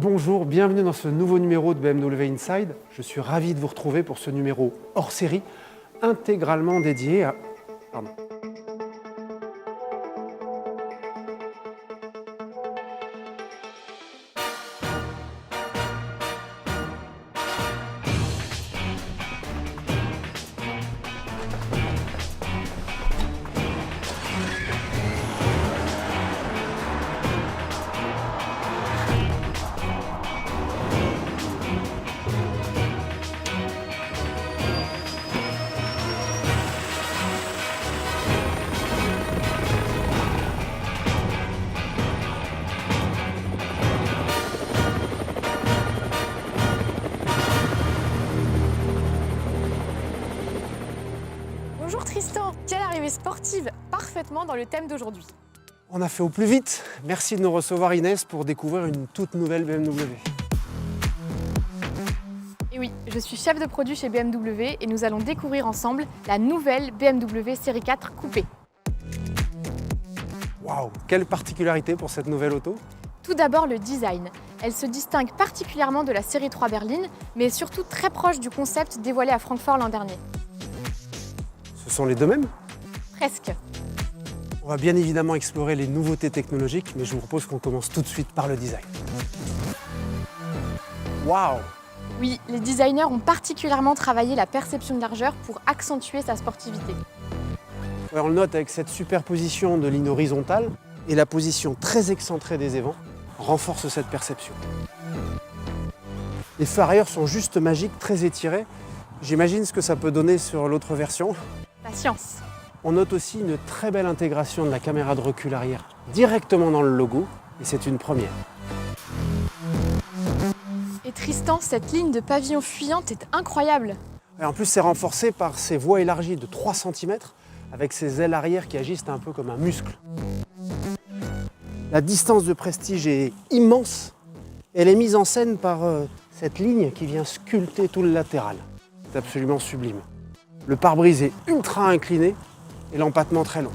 Bonjour, bienvenue dans ce nouveau numéro de BMW Inside. Je suis ravi de vous retrouver pour ce numéro hors série, intégralement dédié à... Pardon. Bonjour Tristan, quelle arrivée sportive parfaitement dans le thème d'aujourd'hui. On a fait au plus vite. Merci de nous recevoir Inès pour découvrir une toute nouvelle BMW. Et oui, je suis chef de produit chez BMW et nous allons découvrir ensemble la nouvelle BMW Série 4 Coupé. Waouh, quelle particularité pour cette nouvelle auto. Tout d'abord le design. Elle se distingue particulièrement de la Série 3 berline, mais est surtout très proche du concept dévoilé à Francfort l'an dernier. Ce sont les deux mêmes? Presque. On va bien évidemment explorer les nouveautés technologiques, mais je vous propose qu'on commence tout de suite par le design. Waouh! Oui, les designers ont particulièrement travaillé la perception de largeur pour accentuer sa sportivité. Ouais, on le note avec cette superposition de lignes horizontales et la position très excentrée des évents renforce cette perception. Les feux arrière sont juste magiques, très étirés. J'imagine ce que ça peut donner sur l'autre version. Patience. On note aussi une très belle intégration de la caméra de recul arrière directement dans le logo, et c'est une première. Et Tristan, cette ligne de pavillon fuyante est incroyable. Et en plus, c'est renforcé par ces voies élargies de 3 cm, avec ces ailes arrière qui agissent un peu comme un muscle. La distance de prestige est immense. Elle est mise en scène par cette ligne qui vient sculpter tout le latéral. C'est absolument sublime. Le pare-brise est ultra incliné et l'empattement très long.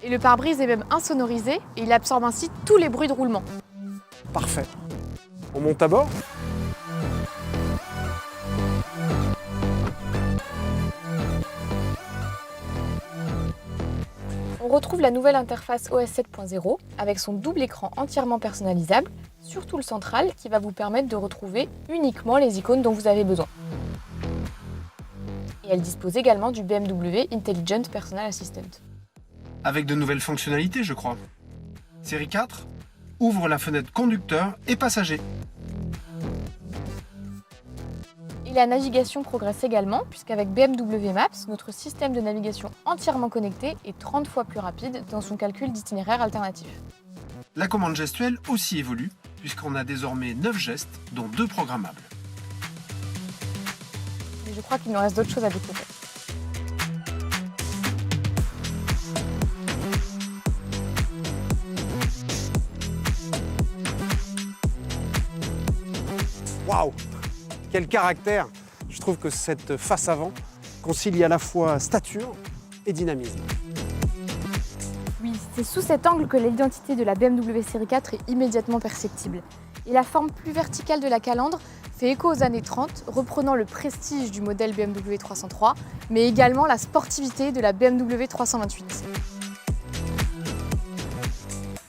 Et le pare-brise est même insonorisé et il absorbe ainsi tous les bruits de roulement. Parfait. On monte à bord. On retrouve la nouvelle interface OS 7.0 avec son double écran entièrement personnalisable, surtout le central qui va vous permettre de retrouver uniquement les icônes dont vous avez besoin. Et elle dispose également du BMW Intelligent Personal Assistant. Avec de nouvelles fonctionnalités, je crois. Série 4 ouvre la fenêtre conducteur et passager. Et la navigation progresse également, puisqu'avec BMW Maps, notre système de navigation entièrement connecté est 30 fois plus rapide dans son calcul d'itinéraire alternatif. La commande gestuelle aussi évolue, puisqu'on a désormais 9 gestes, dont 2 programmables. Mais je crois qu'il nous reste d'autres choses à découvrir. Waouh! Quel caractère! Je trouve que cette face avant concilie à la fois stature et dynamisme. Oui, c'est sous cet angle que l'identité de la BMW Série 4 est immédiatement perceptible. Et la forme plus verticale de la calandre fait écho aux années 30, reprenant le prestige du modèle BMW 303, mais également la sportivité de la BMW 328.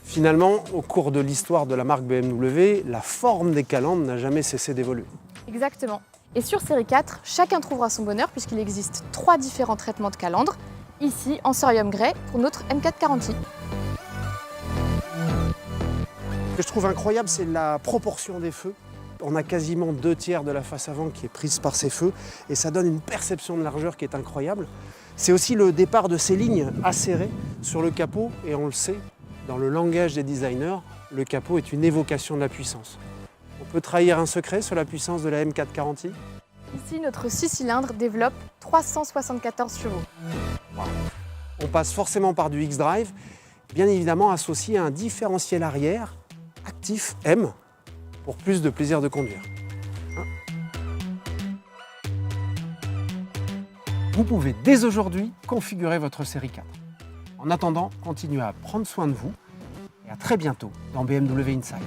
Finalement, au cours de l'histoire de la marque BMW, la forme des calandres n'a jamais cessé d'évoluer. Exactement. Et sur Série 4, chacun trouvera son bonheur puisqu'il existe 3 différents traitements de calandre, ici en cerium grey pour notre M4 Caranti. Ce que je trouve incroyable, c'est la proportion des feux. On a quasiment 2/3 de la face avant qui est prise par ces feux et ça donne une perception de largeur qui est incroyable. C'est aussi le départ de ces lignes acérées sur le capot et on le sait, dans le langage des designers, le capot est une évocation de la puissance. On peut trahir un secret sur la puissance de la M4 Caranti. Ici, notre 6 cylindres développe 374 chevaux. On passe forcément par du X-Drive, bien évidemment associé à un différentiel arrière actif M pour plus de plaisir de conduire. Vous pouvez dès aujourd'hui configurer votre série 4. En attendant, continuez à prendre soin de vous Et à très bientôt dans BMW Inside.